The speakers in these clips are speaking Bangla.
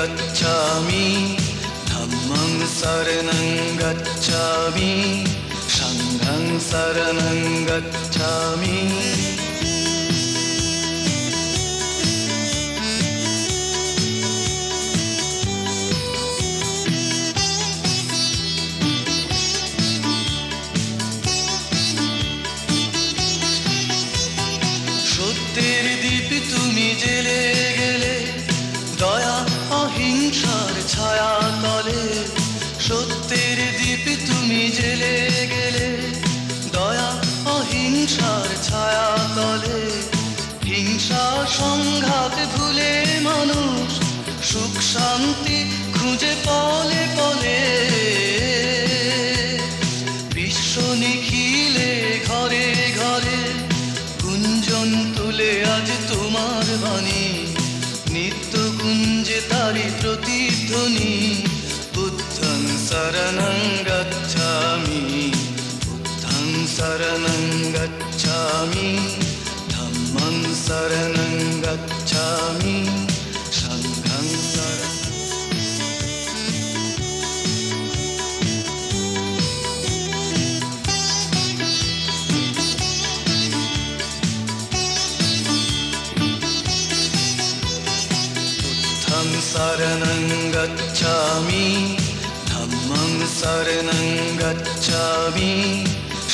गच्छामि धम्मं शरणं गच्छामि संघं शरणं गच्छामि সত্যের দীপ তুমি জেলে গেলে দয়া অহিংসার ছায়া তলে সত্যের দীপ তুমি জেলে গেলে দয়া অহিংসার ছায়া তলে হিংসা সংঘাত ভুলে মানুষ সুখ শান্তি খুঁজে পলে পলে বিশ্ব নিখিলে ঘরে ঘরে গুঞ্জন তুলে আজ তোমার বাণী নিত্য গুঞ্জে তারি প্রতিধ্বনি বুদ্ধং শরণং গচ্ছামি বুদ্ধং শরণং গচ্ছামি ধম্মং শরণং গচ্ছামি সংঘং শরণং शरणं गच्छामि धम्मं शरणं गच्छामि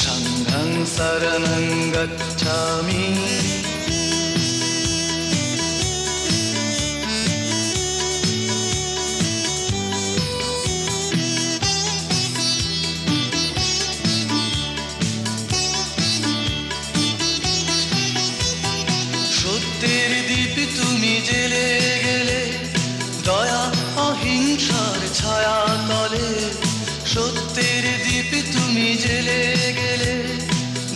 संघं शरणं गच्छामि সত্যের দীপ তুমি জেলে গেলে দয়া অহিংসার ছায়া তলে সত্যের দীপ তুমি জেলে গেলে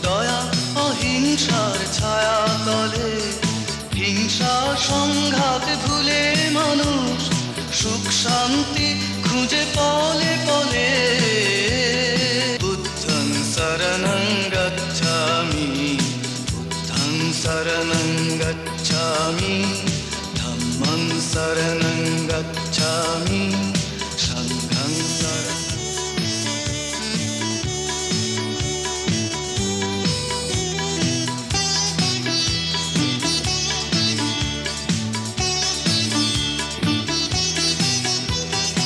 দয়া অহিংসার ছায়া তলে হিংসা সংঘাত ভুলে মানুষ সুখ শান্তি খুঁজে পলে পলে বুদ্ধং শরণং গচ্ছামি বুদ্ধং শরণং গচ্ছামি धम्मं शरणं गच्छामि संघं शरणं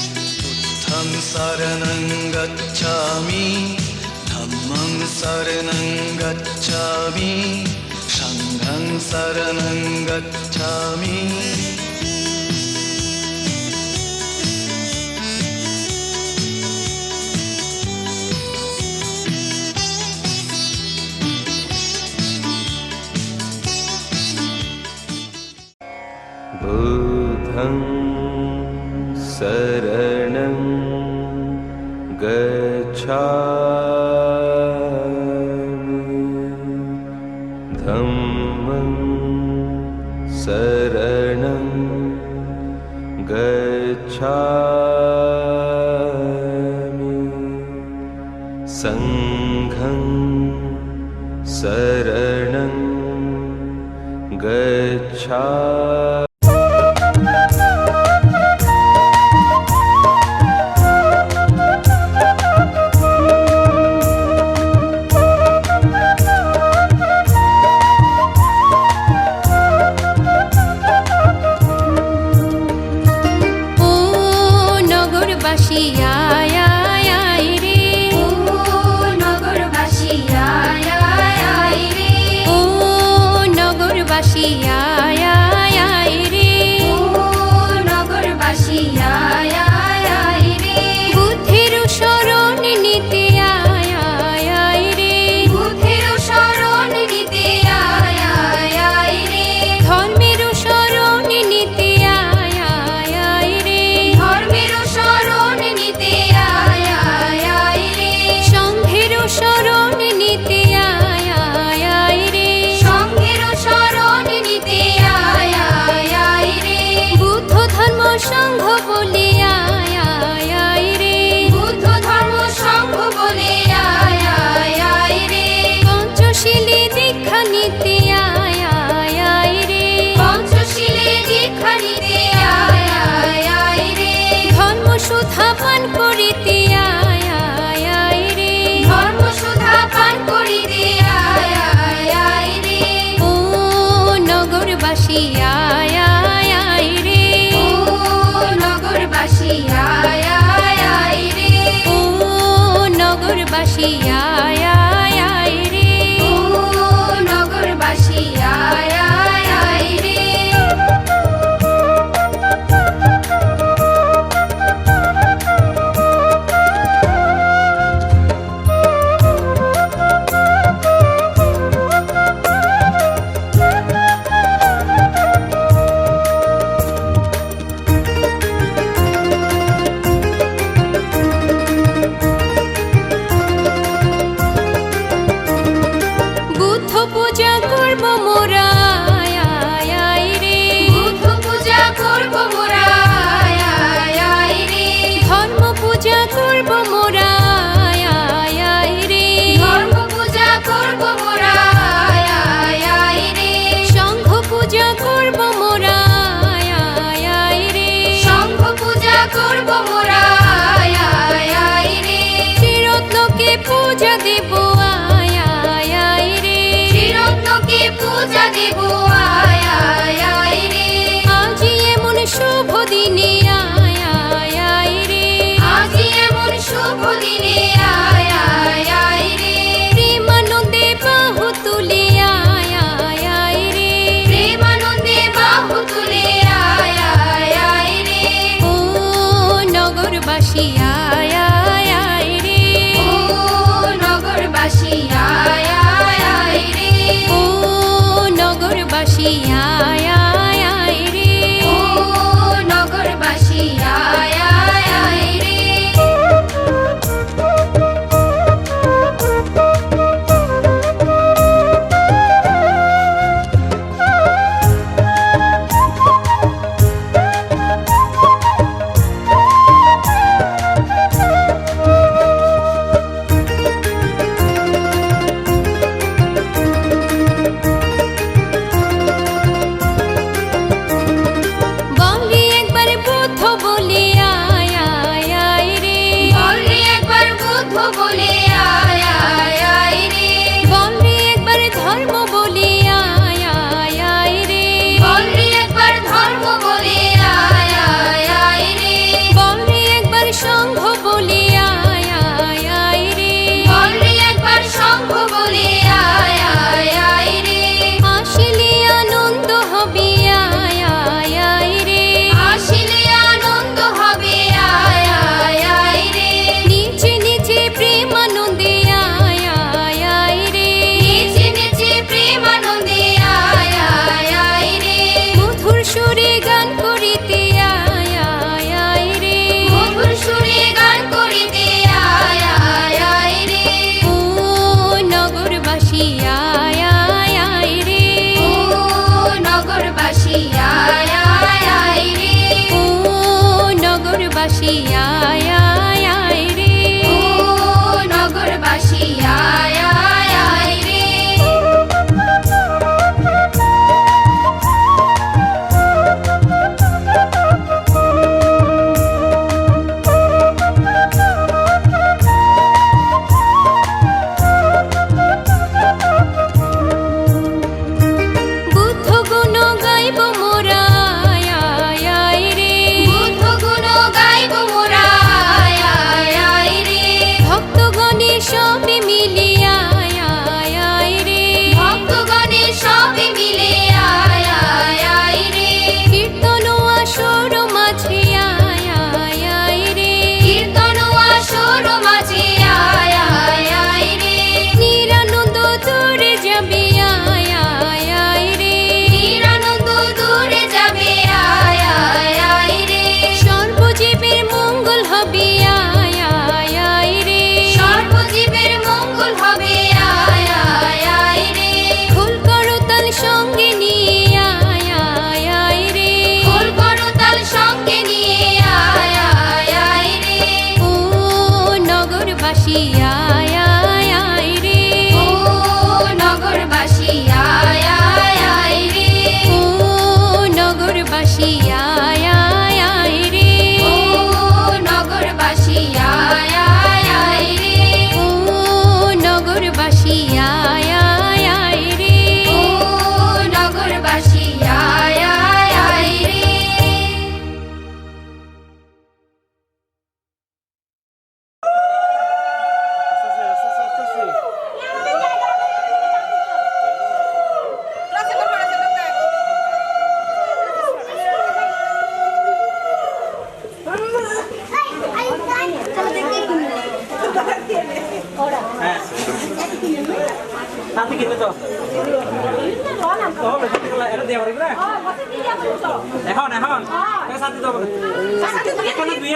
बुद्धं शरणं गच्छामि धम्मं शरणं गच्छामि संघं शरणं गच्छामि बुद्धं शरणं गच्छामि धम्मं शरणं गच्छामि संघं शरणं गच्छामि নগরবাসী আয় নগরবাসী আয় আয় আয় রে, ও নগরবাসী আয় আয় আয় রে। বুদ্ধ পূজা করব মোরা আয় আয় আয় রে, বুদ্ধ পূজা করব মোরা আয় আয় আয় রে। ধর্ম পূজা করব মোরা আয় আয় আয় রে, ধর্ম পূজা করব মোরা আয় আয় আয় রে। সংঘ পূজা করব মোরা আয় আয় আয় রে, সংঘ পূজা করব মোরা আয় আয় আয় রে। ত্রিরত্নকে পূজা দেব আয় আয় আয় রে, ত্রিরত্নকে পূজা দেব আয় আয় আয় রে। আজি এমন শুভ দিনে আয় আয় আয় রে, আজি এমন শুভ দিনে আয় আয় আয় রে। প্রেমানন্দে বাহু তুলে আয় আয় আয় রে, প্রেমানন্দে বাহু তুলে আয় আয় আয় রে। ও নগরবাসী আয় আয় আয় রে, ও নগরবাসী আয় আয় আয় রে, ও নগরবাসী আয় আয় আয় রে, ও নগরবাসী আয় আয় আয় রে। বললি একবার বুদ্ধ বলে আয় আয় আয় রে, বললি একবার বুদ্ধ বলে আয় আয় আয় রে। বললি একবার ধর্ম বলে আয় আয় আয় রে, বললি একবার ধর্ম বলে আয় আয় আয় রে। বললি একবার সংঘ বলে আয় আয় আয় রে, বললি একবার সংঘ বলে আয় আয় আয় রে। আসলে আনন্দ হবে আয় আয় আয় রে, আসলে আনন্দ হবে আয় আয় আয় রে। নিচে নিচে প্রেমানন্দে আয় আয় আয় রে, নিচে নিচে প্রেমানন্দে আয় আয় আয় রে। মধুর সুরে গান করিতে আয় আয় আয় রে, মধুর সুরে গান করিতে আয় আয় আয় রে। ও নগরবাসী আয় আয় আয় রে, ও নগরবাসী আয় আয় আয় রে, ও নগরবাসী আয় আয় আয় রে, ও নগরবাসী আয় আয় আয় রে। বুদ্ধ গুণ গাইব মোরা আয় আয় আয় রে, বুদ্ধ গুণ গাইব মোরা আয় আয় আয় রে। ভক্তগণে সবে মিলে আয় আয় আয় রে, ভক্তগণে সবে মিলে আয় আয় আয় রে। কীর্তন আসর মাঝে আয় আয় আয় রে, কীর্তন আসর মাঝে আয় আয় আয় রে। নিরানন্দ দূরে যাবে আয় আয় আয় রে, নিরানন্দ দূরে যাবে আয় আয় আয় রে। সর্বজীবের মঙ্গল হবে আয় আয় আয় রে, সর্বজীবের মঙ্গল হবে আয় আয় আয় রে। ফুল করতাল সঙ্গে নিয়ে আয় আয় আয় রে, ফুল করতাল সঙ্গে নিয়ে আয় আয় আয় রে। ও নগরবাসী আয় আয় আয় রে, ও নগরবাসী আয় আয় আয় রে, ও নগরবাসী আয় আয় আয় রে, ও নগরবাসী আয় আয় আয় রে, ও নগরবাসী আয় আয় আয় রে, ও নগরবাসী আয় আয় আয় রে। সাথে খেতে তো এটা দিয়ে পারবি না এখন এখন সাথে তো এখন দুই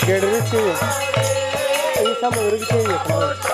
Querer चाहिए ये सब और भी चाहिए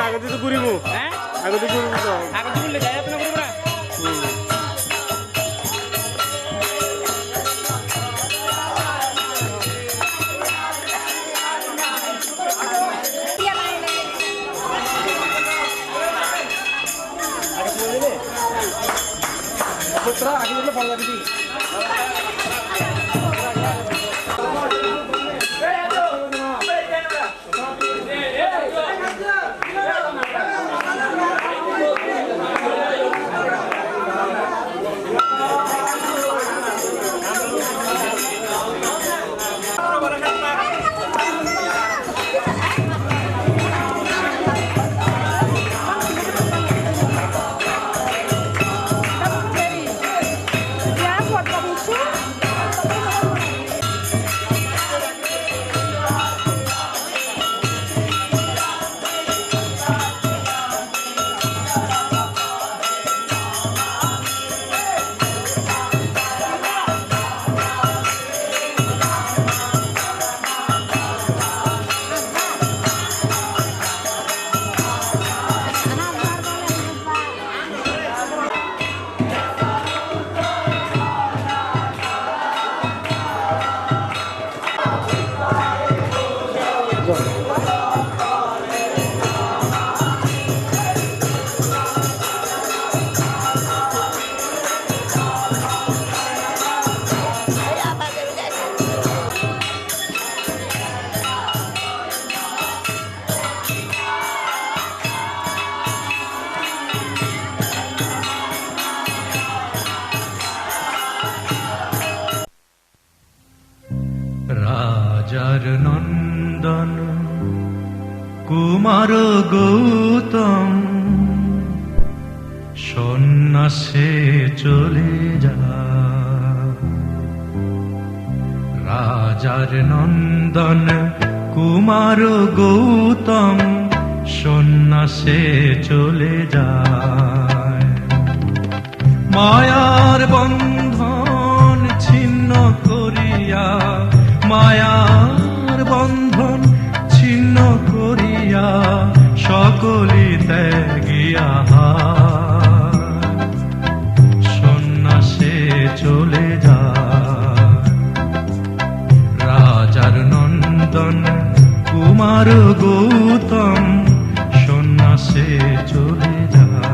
आगे तो घूरी मु आगे तो घूरी तो आगे तो ले जाए अपना घूरी बड़ा आगे तो पड़ जाती রাজার নন্দন কুমার গৌতম সন্ন্যাসে চলে যা রাজার নন্দন কুমার গৌতম সন্ন্যাসে চলে যায় মায়ার বন্ধন ছিন্ন করিয়া মায়ার বন্ধন ছিন্ন করিয়া সকলি ত্যাগিয়া সন্ন্যাসে চলে যায় রাজার নন্দন কুমার গৌতম সন্ন্যাসে চলে যায়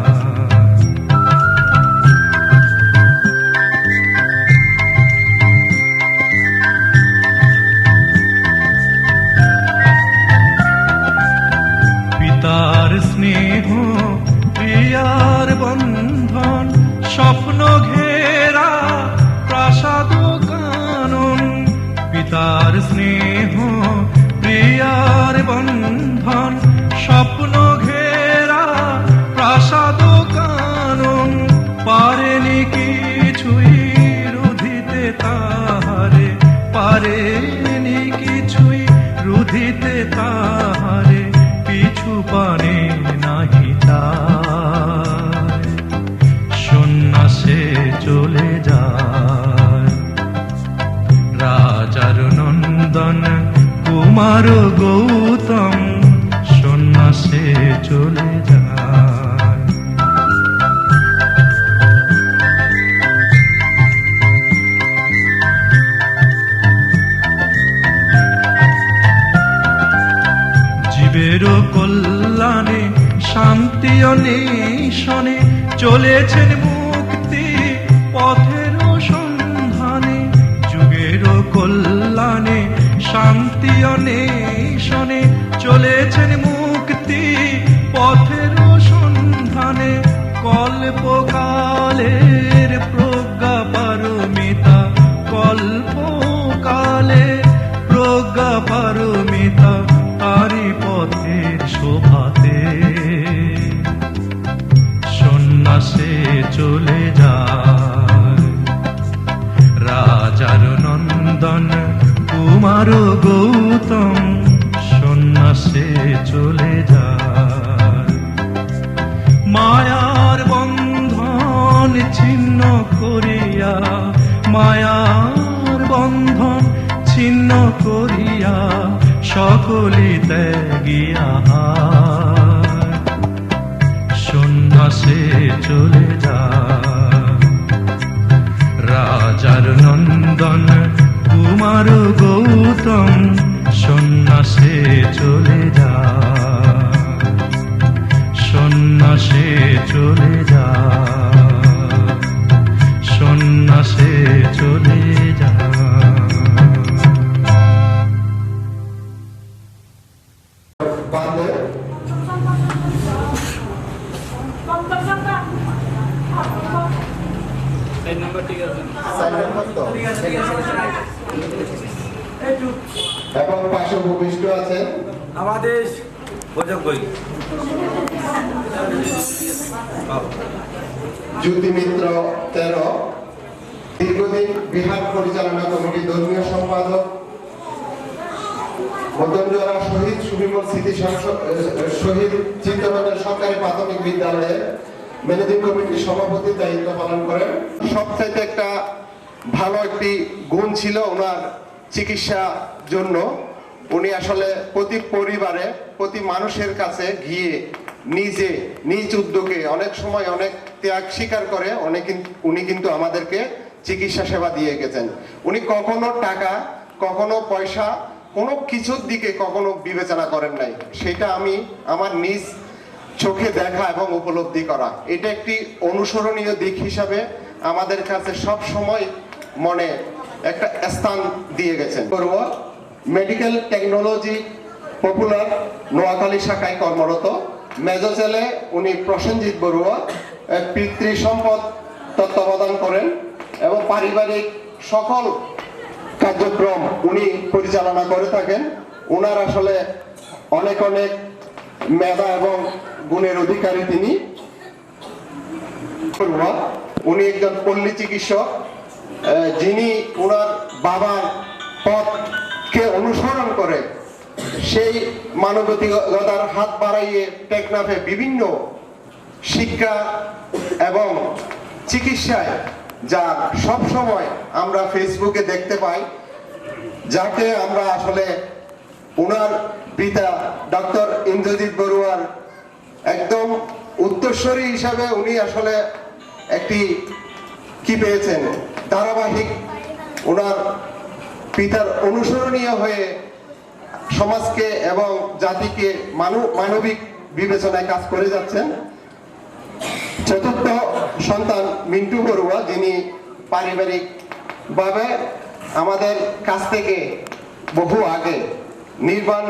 নন্দন কুমার গৌতম সন্ন্যাসে চলে যায়। জীবের কল্যাণে শান্তি অন্বেষণে চলেছেন মুক্তি পথের সন্ধানে। যুগের কল্যাণে শান্তি অন্বেষণে চলেছেন মুক্তি পথের সন্ধানে। কল্পকালের প্রজ্ঞা পারমিতা, কল্পকালে প্রজ্ঞা পারমিতা তারি পথের শোভাতে সন্ন্যাসে চলে যায়। রাজার নন্দন কুমার গৌতম সন্ন্যাসে চলে যায়। মায়ার বন্ধন ছিন্ন করিয়া, মায়ার বন্ধন ছিন্ন করিয়া সকলি ত্যাগিয়া সন্ন্যাসে চলে যায়। রাজার নন্দন কুমার গৌতম সন্ন্যাসে চলে যায়। সন্ন্যাসে চলে যায়। সন্ন্যাসে চলে যায়। এবং পাশে ভূমিষ্ঠ আছেন আমাদের ভোজকই জ্যোতি মিত্র 13, দীর্ঘদিন বিহার পরিচালনা কমিটি ধর্মীয় সম্পাদক, মধ্যমজোড়া শহীদ সুবিমল স্মৃতি শহীদ চিত্তরঞ্জন সরকারি প্রাথমিক বিদ্যালয়ের ম্যানেজিং কমিটির সভাপতির দায়িত্ব পালন করেন। সবচাইতে একটা ভালো একটি গুণ ছিল ওনার চিকিৎসা জন্য। উনি আসলে প্রতি পরিবারে প্রতি মানুষের কাছে গিয়ে নিজে নিজ উদ্যোগে অনেক সময় অনেক ত্যাগ স্বীকার করে উনি কিন্তু আমাদেরকে চিকিৎসা সেবা দিয়ে গেছেন। উনি কখনো টাকা, কখনো পয়সা, কোনো কিছুর দিকে কখনো বিবেচনা করেন নাই। সেটা আমি আমার নিজ চোখে দেখা এবং উপলব্ধি করা, এটা একটি অনুসরণীয় দিক হিসাবে আমাদের কাছে সব সময় মনে একটা স্থান দিয়ে গেছেন। Barua medical technology popular Noakhali শাখায় কর্মরত। মেজো ছেলে উনি প্রসেনজিৎ বড়ুয়া পিতৃ সম্পদ তত্ত্বাবধান করেন এবং পারিবারিক সকল কার্যক্রম উনি পরিচালনা করে থাকেন। উনার আসলে অনেক অনেক মেধা এবং গুণের অধিকারী তিনি। উনি একজন পল্লী চিকিৎসক, যিনি ওনার বাবার পথকে অনুসরণ করে সেই মানবিকতার হাত বাড়াইয়ে টেকনাফে বিভিন্ন শিক্ষা এবং চিকিৎসায় যা সব সময় আমরা ফেসবুকে দেখতে পাই, যাকে আমরা আসলে ওনার পিতা ডক্টর ইন্দ্রজিৎ বড়ুয়ার একদম উত্তরসূরি হিসাবে উনি আসলে একটি কি পেয়েছেন, ধারাবাহিক ওনার পিতার অনুসরণীয় হয়ে সমাজকে এবং জাতিকে মানবিক বিবেচনায় কাজ করে যাচ্ছেন। চতুর্থ সন্তান মিন্টু বড়ুয়া, যিনি পারিবারিক ভাবে আমাদের কাছ থেকে বহু আগে নির্বাণ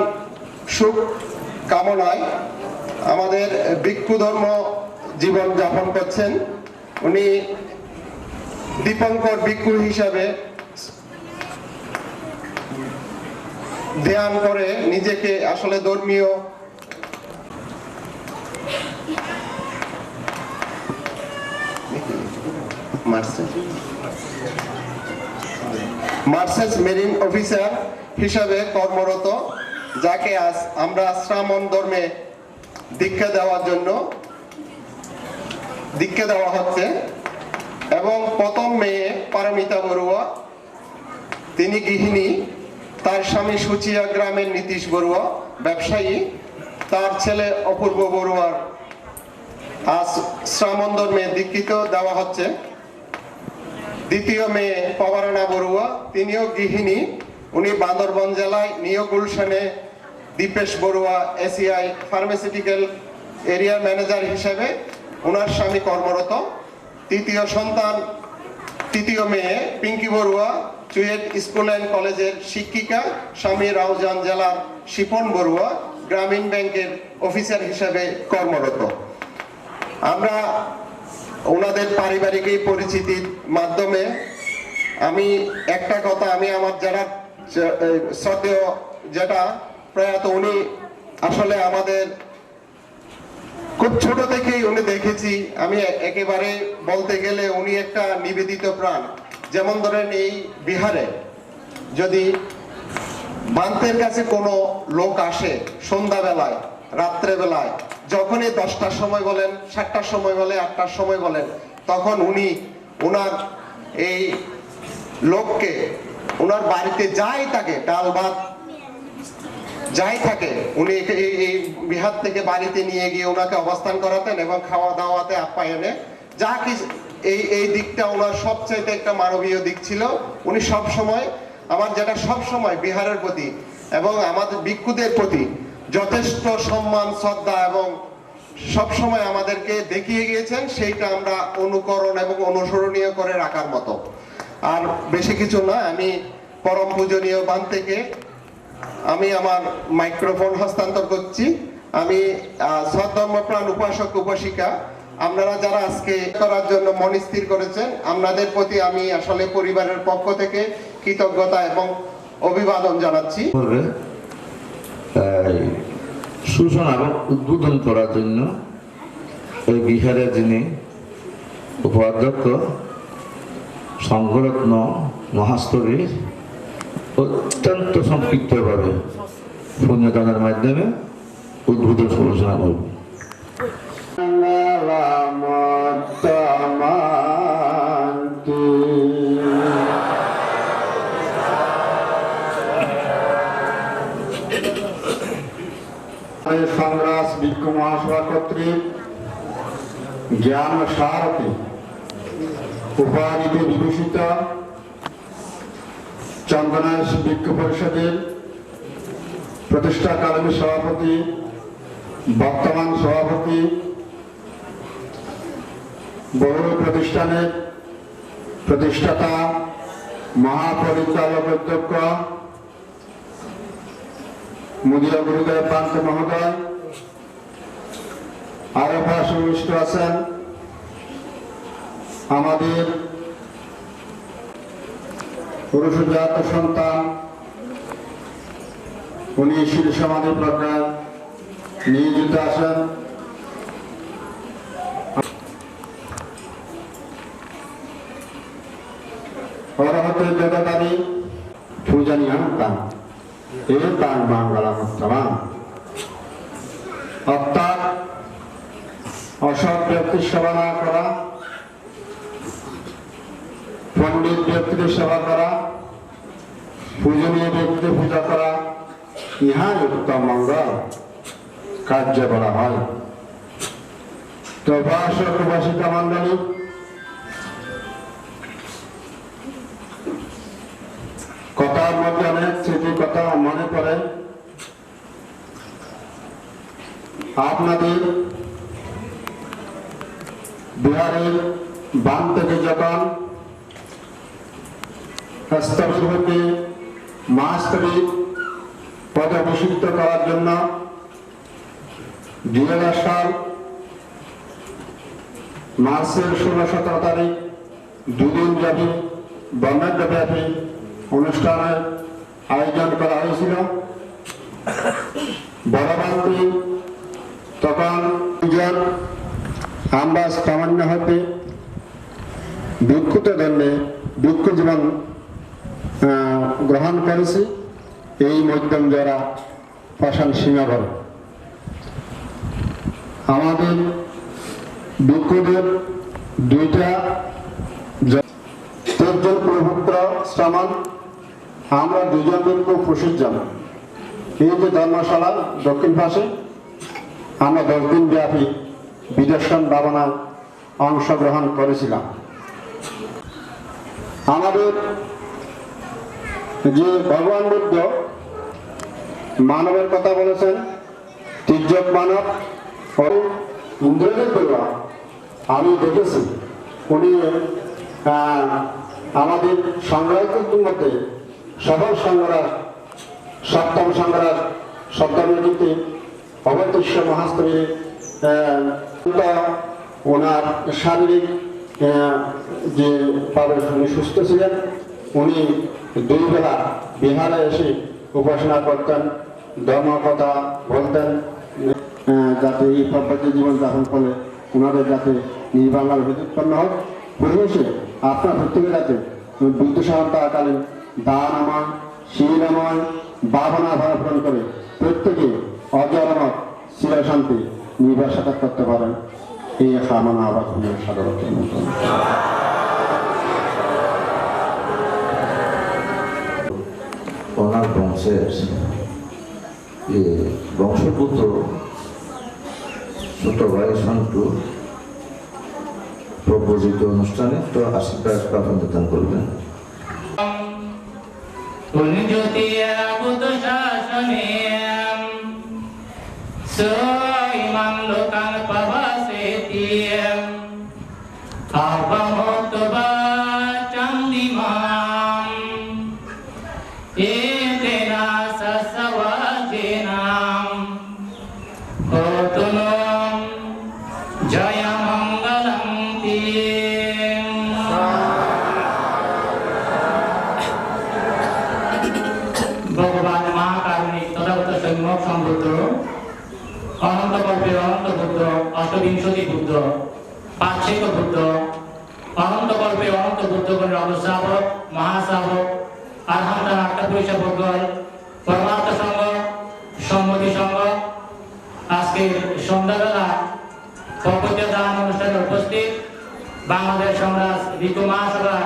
সুখ কামনায় আমাদের ভিক্ষু ধর্ম জীবন যাপন করছেন। উনি দীপঙ্কর ভিক্ষু হিসাবে ধ্যান করে নিজেকে আসলে ধর্মীয় মার্সেস মেরিন অফিসার হিসাবে কর্মরত, যাকে আজ আমরা শ্রামণ ধর্মে দীক্ষা দেওয়া হচ্ছে। এবং প্রথম মেয়ে পারমিতা বড়ুয়া, তিনি গৃহিণী, তার স্বামী সুচিয়া গ্রামের নীতিশ বড়ুয়া ব্যবসায়ী, তার ছেলে অপূর্ব বড়ুয়ার আজ শ্রামন্দর মেয়ে দীক্ষিত দেওয়া হচ্ছে। দ্বিতীয় মেয়ে পবারানা বড়ুয়া, তিনিও গৃহিণী, উনি বান্দরবান জেলায় নিউ গুলশানে Dipesh Barua ACI pharmaceutical area manager হিসেবে ওনার স্বামী কর্মরত। তৃতীয় মেয়ে পিঙ্কি বড়ুয়া চুয়েট স্কুল অ্যান্ড কলেজের শিক্ষিকা, স্বামী রাউজান জেলার শিপন বড়ুয়া গ্রামীণ ব্যাংকের অফিসার হিসেবে কর্মরত। আমরা ওনাদের পারিবারিক এই পরিচিতির মাধ্যমে আমি একটা কথা, আমি আমার যারা শ্রদ্ধেয় যেটা প্রয়াত, উনি আসলে আমাদের খুব ছোট থেকেই উনি দেখেছি। আমি একেবারে বলতে গেলে উনি একটা নিবেদিত প্রাণ। যেমন ধরেন এই বিহারে যদি বান্তের কাছে কোনো লোক আসে সন্ধ্যাবেলায়, রাত্রেবেলায়, যখনই 10টার সময় বলেন, 7টার সময় বলে, 8টার সময় বলেন, তখন উনি ওনার এই লোককে ওনার বাড়িতে যাই থাকে, ডাল ভাত যাই থাকে, উনি এই বিহার থেকে বাড়িতে নিয়ে গিয়ে ওনাকে অবস্থান করাতেন এবং খাওয়া দাওয়াতে আপ্যায়নে যা কিছু, এই দিকটা ওনার সবচাইতে একটা মানবীয় দিক ছিল। উনি সব সময় আমার যেটা সব সময় বিহারের প্রতি এবং আমাদের ভিক্ষুদের প্রতি যথেষ্ট সম্মান, শ্রদ্ধা এবং সব সময় আমাদেরকে দেখিয়ে গিয়েছেন, সেইটা আমরা অনুকরণ এবং অনুসরণীয় করে রাখার মতো। আর বেশি কিছু না, আমি পরম পূজনীয় বান থেকে আমি আমার মাইক্রোফোন হস্তান্তর করছি। আমি সদ্ধর্মপ্রাণ উপাসক উপাসিকা, আপনারা যারা আজকে করার জন্য মন স্থির করেছেন, আপনাদের প্রতি আমি আসলে পরিবারের পক্ষ থেকে কৃতজ্ঞতা এবং অভিবাদন জানাচ্ছি। সূচনা এবং উদ্বোধন করার জন্য এই বিহারের যিনি উপাধ্যক্ষ সংঘরত্ন মহাস্তরী অত্যন্ত সংক্ষিপ্তভাবে পুণ্যদানের মাধ্যমে উদ্বোধন সূচনা করব। সংগ্রাস ভিক্ষু মহাসভা কর্তৃক জ্ঞান সারথী উপাধিতে বিভূষিত চন্দনাশ ভিক্ষু পরিষদের প্রতিষ্ঠাকালীন সভাপতি, বর্তমান সভাপতি, বহু প্রতিষ্ঠানের প্রতিষ্ঠাতা, মহাপরিচালক অধ্যক্ষ মুদিয়া গুরুদেব পান্ত মহোদয়, আরো উপস্থিত আছেন আমাদের পুরুষজাত সন্তান, উনি শিল সমাধি প্রজ্ঞায় নিয়োজিত আছেন। অরহতে জগদানি পূজনীয় তান এ তান বাঙ্গালাম, অর্থাৎ অসৎ ব্যক্তির সেবা না করা, পণ্ডিত ব্যক্তিদের সেবা করা, পূজনীয় ব্যক্তিদের পূজা করা, ইহাই উত্তম মঙ্গল কার্য করা হয়। তো উপাসক উপাসিকা মণ্ডলী, কথার মধ্যে অনেক স্মৃতি কথা মনে পড়ে। আপনাদের বিহারের বান থেকে যখন স্থবির হতে মহাস্থবির পদে অভিষিক্ত করার জন্য 2000 সাল মার্চের 16-17 তারিখ দুদিন ব্যাপী বর্ণাঢ্যব্যাপী অনুষ্ঠানের আয়োজন করা হয়েছিল। বড়বান্তি তখন আমরা সামান্য হতে ভিক্ষুত জন্যে ভিক্ষু জীবন গ্রহণ করেছি। এই মধ্যম যারা পাষাণ সীমাবদ্ধ আমাদের ভিক্ষুদের দুইটা 13 জন প্রভুত্র শ্রামান আমরা দুজন খুব প্রসিদ্ধ জানি এই যে ধর্মশালা দক্ষিণ পাশে আমরা 10 দিন ব্যাপী বিদর্শন ভাবনায় অংশগ্রহণ করেছিলাম। আমাদের যে ভগবান বুদ্ধ মানবের কথা বলেছেন, তির্যক মানব ও ইন্দ্রজিৎ বড়ুয়া আমি দেখেছি উনি আমাদের সংগ্রাহকের মধ্যে সফল সংগ্রাহ সপ্তম সংগ্রাহ সপ্তমীতে অবতীর্ষ মহাস্তমী ওনার শারীরিক যে ভাবে উনি সুস্থ ছিলেন, উনি 2 বেলা বিহারে এসে উপাসনা করতেন, ধর্ম কথা বলতেন, যাতে এই পদ্ধতি জীবনযাপন করে ওনাদের যাতে নির্বাণার উৎপন্ন হোক। পরিবেশে আপনার প্রত্যেকে যাতে বুদ্ধ সাহকালীন দানময় শীলময় ভাবনা ভাবন করে প্রত্যেকে অজরমত চির শান্তি নির্বাস সাক্ষাৎ করতে পারেন, এই কামনা আবার সাধারণ ওনার বংশের বংশপুত্র ছোট ভাই সন্টু প্রবোজিত অনুষ্ঠানে তো আশীর্বাদ প্রাপন দান করবেন। বুদ্ধ শাসনে ইমান লোকান পাবাসেতি আপমতবা চন্দিমাম এতেনা সসবাজেনাম হতুনম জয় মঙ্গলম ভগবান মহাকারণিক তথাগত সম্যক সম্বুদ্ধ অনন্ত কল্পের অনন্ত বুদ্ধ অষ্টবিংশতি বুদ্ধ পাচ্ছিক বুদ্ধ অনন্ত কল্পের অনন্ত বুদ্ধগণের অবশ্রাবক মহাশ্রাবক আরহান্তার আট্টাপুরুষা বর্গল পরমার্থ সংঘ সম্মতি সংঘ আজকের সন্ধ্যাবেলা প্রপঞ্চ দান অনুষ্ঠানে উপস্থিত বাংলাদেশ সংগ্রাস ভিকু মহাসভার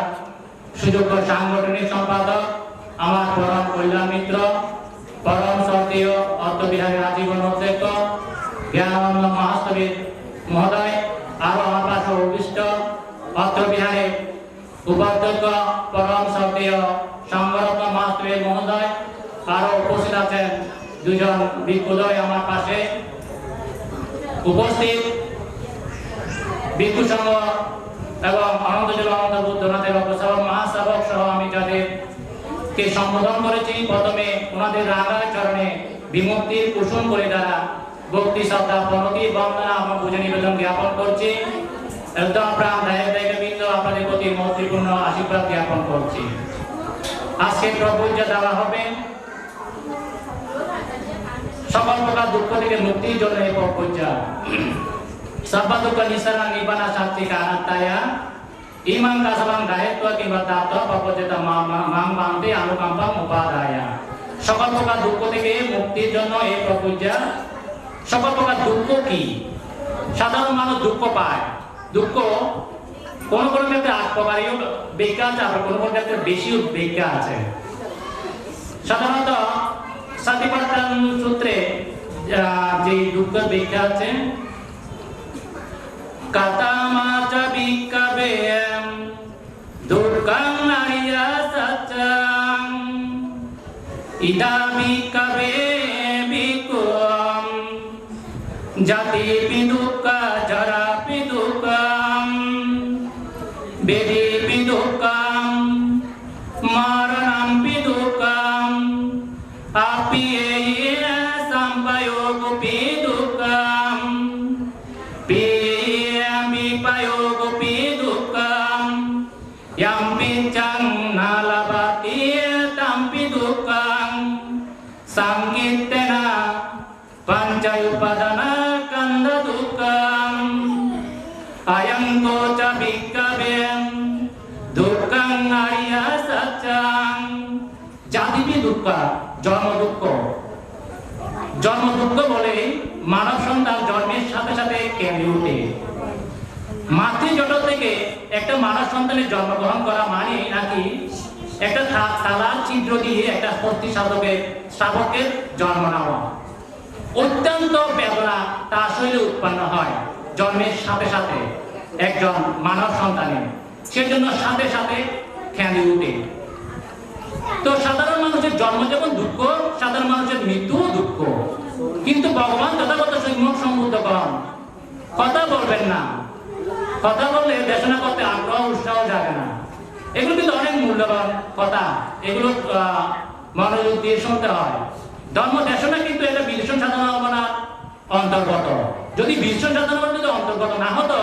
সুযোগ্য সাংগঠনিক সম্পাদক আমার পরম কল্যাণ মিত্র পরম শ্রদ্ধেয় অর্থবিহারের আজীবন অধ্যক্ষ জ্ঞানানন্দ মহাস্তবীর মহোদয়, আরো আমার পাশে উপবিষ্ট অর্থবিহারের উপাধ্যক্ষ পরম শ্রদ্ধেয় সংঘরত্ন মহাস্তবীর মহোদয়, আরো উপস্থিত আছেন 2 জন ভিক্ষুদয় আমার পাশে উপস্থিত ভিক্ষু সংঘ এবং অনন্ত জল অনন্ত বুদ্ধনাথের অগ্রসর মহাশ্রাবক সহ আমি যাদেরকে সম্বোধন করেছি, প্রথমে ওনাদের রাগা চরণে বিমুক্তির কুসুম করে দ্বারা ভক্তি শ্রদ্ধা প্রণতি বন্দনা এবং পূজা নিবেদন জ্ঞাপন করছি। একদম প্রাণ দায়িত্ববৃন্দ আপনাদের প্রতি মৈত্রীপূর্ণ আশীর্বাদ জ্ঞাপন করছি। আজকে প্রপূজা দেওয়া হবে সকল প্রকার দুঃখ থেকে মুক্তির জন্য এই প্রপূজা। সর্বা দুঃখ নিঃসারা নিবানা শান্তি কানাত্তায়া ইমান কাসালাম গায়ত্ব কিংবা তাত্ত্ব প্রপূজিতা মাং বান্তি অনুকম্পা উপাদায়া। সকল প্রকার দুঃখ থেকে মুক্তির জন্য এই প্রপূজা। সকল প্রকার দুঃখ কি? সাধারণ মানুষ দুঃখ পায়। দুঃখ কোন কোন ক্ষেত্রে 8 প্রকারের ব্যাখ্যা আছে, আবার কোন কোন ক্ষেত্রে বেশি ব্যাখ্যা আছে। সাধারণত সাতিপাট্টান সূত্রে যে দুঃখের ব্যাখ্যা আছে, কাতামাচা বিক্কাবে দুর্গাং আইয়া সচ্চাং ইদা বিক্কাবে বিকুম জাতি বিদুক্কা জরা বিদুক্কাম বেদি বিদুক্কাম মরণম বিদুক্কাম আপিয়ে সম্পয়োগ বিদুক্কাম পিয়ামি পয়োগ বিদুক্কাম ইয়াম পিঞ্চং নালবাতি তাম বিদুক্কাম সংগীতেনা পঞ্চউপাদান কন্দ দুঃখম আয়ং কোচ বিক্কবে দুঃখং আরিয়া সচ্চাং। জাতিবি দুঃখ, জন্ম দুঃখ। জন্ম দুঃখ বলে মানব সন্তান জন্মের সাথে সাথে কেঁদে ওঠে। মাতৃজঠর থেকে একটা মানব সন্তানের জন্মগ্রহণ করা মানে নাকি একটা তালার ছিদ্র দিয়ে একটা পত্নী শাবকের জন্ম নেওয়া। অত্যন্ত বেদনা তার শরীরে উৎপন্ন হয় জন্মের সাথে সাথে একজন মানব সন্তানের, সেজন্য সাথে সাথে খেয়ালি উঠে। তো সাধারণ মানুষের জন্ম যেমন দুঃখ, সাধারণ মানুষের মৃত্যুও দুঃখ, কিন্তু ভগবান তথাগত সম্যক সম্বুদ্ধগণ কথা বলবেন না। কথা বললে দেশনা করতে আগ্রহ উৎসাহ জাগে না। এগুলো কিন্তু অনেক মূল্যবান কথা, এগুলো মনোযোগ দিয়ে শুনতে হয়। ধর্ম দেশনা কিন্তু এটা বিদূষণ সাধনার অন্তর্গত। যদি বিদূষণ সাধনার যদি অন্তর্গত না হতো,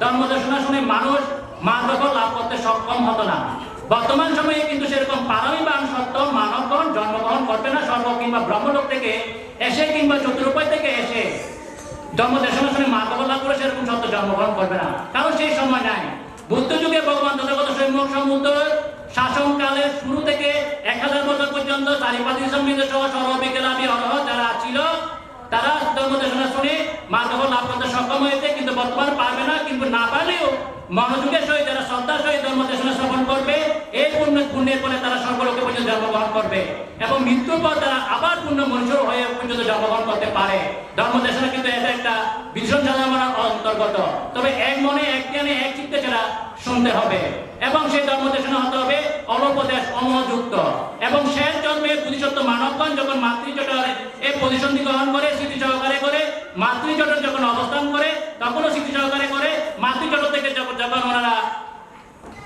ধর্ম দেশনা শুনে মানুষ মার্গ লাভ করতে সক্ষম হতো না। বর্তমান সময়ে কিন্তু সেরকম পারমিবান সত্য মানবগণ জন্মগ্রহণ করবে না, স্বর্গ কিংবা ব্রহ্মলোক থেকে এসে কিংবা চতুর্পায় থেকে এসে ধর্ম দেশনা শুনে মার্গ লাভ করে সেরকম সত্য জন্মগ্রহণ করবে না, কারণ সেই সময় নাই। বুদ্ধ যুগে ভগবান তথাগত সম্যক সম্বুদ্ধ শাসনকালের শুরু থেকে 1000 বছর পর্যন্ত চারিপাতি সম্মিলিত সহ সর্ববিজ্ঞানী অরহৎ যারা ছিল, তারা ধর্ম দেশনা শুনে মার্গ লাভ করতে সক্ষম হয়েছে। কিন্তু বর্তমান পারবে না, কিন্তু না পারলেও মনোযোগের সহিত যারা শ্রদ্ধার সহিত ধর্ম দেশনা শ্রবণ করবে, এই পুণ্যের ফলে তারা স্বর্গলোকে পর্যন্ত জন্মগ্রহণ করবে এবং মৃত্যুর পর তারা আবার পূর্ণ মনুষ্য হয়ে পর্যন্ত জন্মগ্রহণ করতে পারে। ধর্ম দেশনা কিন্তু এটা একটা বিদূষণ সাধনার অন্তর্গত। তবে এক মনে এক জ্ঞানে এক চিত্তে সেটা শুনতে হবে এবং সেই ধর্ম দেশনা হতে হবে অলোপদেশ অমযুক্ত। এবং শেষ জন্মে বোধিসত্ত্ব মানবগণ যখন মাতৃজঠরে এই প্রতিসন্ধি গ্রহণ করে স্মৃতি সহকারে করে মাতৃজঠর যখন অবস্থান করে, তখনও স্মৃতি সহকারে করে মাতৃজঠর থেকে যখন ওনারা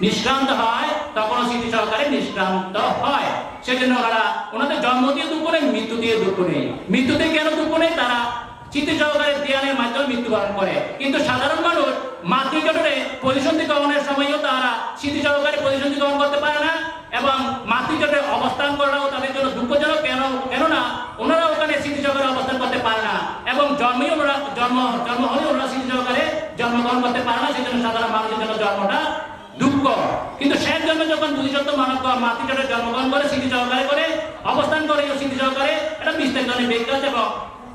নিষ্ক্রান্ত হয়, তখনও স্মৃতি সহকারে নিষ্ক্রান্ত হয়। সেজন্য ওনারা ওনাদের জন্ম দিয়ে দুঃখ নেই, মৃত্যু দিয়ে দুঃখ নেই। মৃত্যুতে কেন দুঃখ নেই? তারা স্মৃতি সহকারে ধ্যানের মাধ্যমে মৃত্যুবরণ করে। কিন্তু সাধারণ মানুষ মাতৃজঠরে প্রতিসন্ধি গ্রহণের সময়ও তারা স্মৃতি সহকারে প্রতিসন্ধি গ্রহণ করতে পারে না এবং মাতৃজঠরে অবস্থান করাও তাদের জন্য দুঃখজনক। কেননা ওনারা ওখানে স্মৃতি সহকারে অবস্থান করতে পারে না এবং জন্ম হলে ওনারা স্মৃতি সহকারে জন্মগ্রহণ করতে পারে না। সেই জন্য সাধারণ মানুষের জন্য জন্মটা দুঃখ। কিন্তু শেষ জন্মে যখন বোধিসত্ত্ব মানব মাতৃজঠরে জন্মগ্রহণ করে স্মৃতি সহকারে করে অবস্থান করে স্মৃতি সহকারে, এটা বিস্তারিত বিজ্ঞান এবং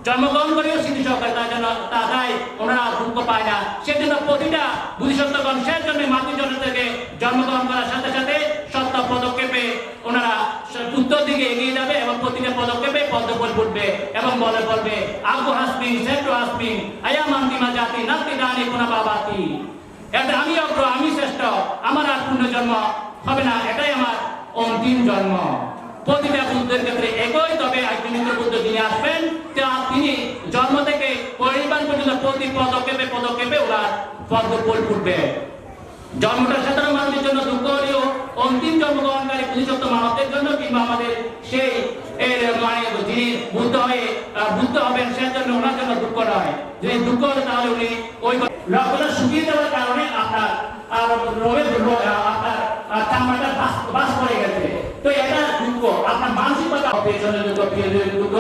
জন্মগ্রহণ করেও স্মৃতি সহকারে তাই ওনারা দুঃখ পায় না। সেজন্য প্রতিটা বোধিসত্ত্বগণ শেষ জন্মে মাতৃজঠর থেকে জন্মগ্রহণ করার সাথে সাথে সত্য পদক্ষেপে ওনারা উত্তর দিকে এগিয়ে যাবে এবং প্রতিটা পদক্ষেপে পদ্মফল ফুটবে এবং বলবে আগু হাসমিন শ্রেষ্ঠ হাসমিন আয়া মান্তিমা জাতি নাতি দানি কোনা বাবাতি। এটা আমি অগ্র, আমি শ্রেষ্ঠ, আমার আর পূর্ণ জন্ম হবে না, এটাই আমার অন্তিম জন্ম। প্রতিটা বুদ্ধের ক্ষেত্রে একই। তবে একজন বুদ্ধ যিনি আসবেন তিনি জন্ম থেকে পরিবার পর্যন্ত প্রতি পদক্ষেপে ওনার পদ্মফল ফুটবে। জন্মটা সাধারণ মানুষের জন্য দুঃখ হলেও অন্তিম জন্মগ্রহণকারী বোধিসত্ত্ব মানবদের জন্য কিংবা আমাদের সেই মানে যিনি বুদ্ধ হবেন সে জন্য ওনার জন্য দুঃখ নয়। যদি দুঃখ হলে তাহলে উনি ওই লক্ষ্যটা শুকিয়ে দেওয়ার কারণে আপনার চামড়াটা বাস পড়ে গেছে। তো এটা দুঃখ, আপনার মানসিকতা পেছনের দুঃখ, প্রিয়জনের দুঃখ,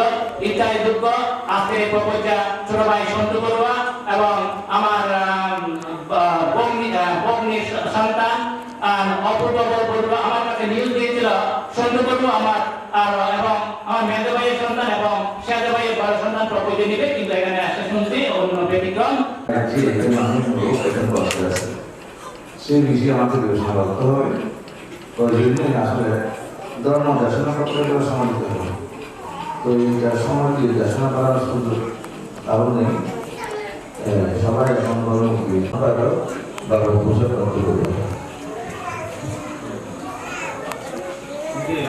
ইত্যাদি দুঃখ। আজকে প্রপঞ্চা ছোট ভাই সন্তু বড়ুয়া এবং আমার বগ্নি সন্তান অপূর্ব বড়ুয়া আমার কাছে নিউজ দিয়েছিল। সন্তু বড়ুয়া আমার এবং আমার মেজো ভাইয়ের সন্তান এবং সেজো ভাইয়ের বড় সন্তান প্রপঞ্চা নিবে, কিন্তু এখানে আসতে শুনছি অন্য ব্যতিক্রম। সেই বিষয়ে আমাদের বিবেচনা করতে হবে। ওই জন্যই আসলে ধর্ম দেশনা করতে গেলে সময় দিতে হবে। তো এইটা সময় দিয়ে দেশনা করার সুযোগ আরও নেই। সবাই এখন ধর্মকে সবাই ভালো পোশাক করতে হবে।